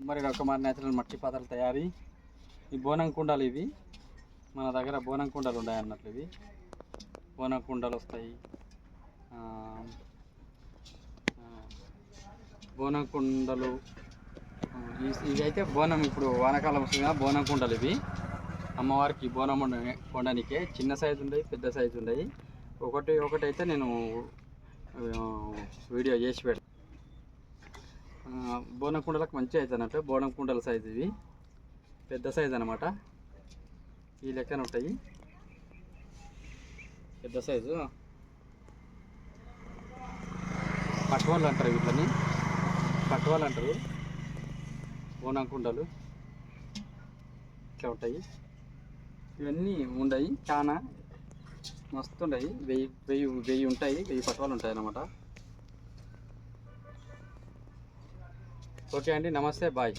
కుమారి Kumar natural మట్టి పాత్రల తయారీ. ఈ బోనం కుండలు ఇవి మన దగ్గర బోనం కుండలు ఉన్నాయి అన్నట్లు. ఇవి బోనం కుండలు వస్తాయి. బోనం కుండలు ఇవి అయితే బోనం ఇప్పుడు వానాకాలం వస్తుంది కదా, బోనం కుండలు ఇవి అమ్మవారికి బోనం కొండనికే చిన్న సైజు ఉన్నాయి, పెద్ద సైజు ఉన్నాయి. ఒకటి అయితే నేను వీడియో చేసి పెడతాను. బోనం కుండలకు మంచిగా అవుతుంది అన్నట్టు. బోనం కుండల సైజు ఇవి పెద్ద సైజు అనమాట. ఈ లెక్కన ఉంటాయి, పెద్ద సైజు. పట్టువాళ్ళు అంటారు వీటిని, పట్టువాళ్ళు అంటారు. బోనం కుండలు ఇట్లా ఉంటాయి. ఇవన్నీ ఉండయి, చాలా మస్తు ఉన్నాయి. 1000 ఉంటాయి, 1000 పట్టువాళ్ళు ఉంటాయి అన్నమాట. ఓకే అండి, నమస్తే, బాయ్.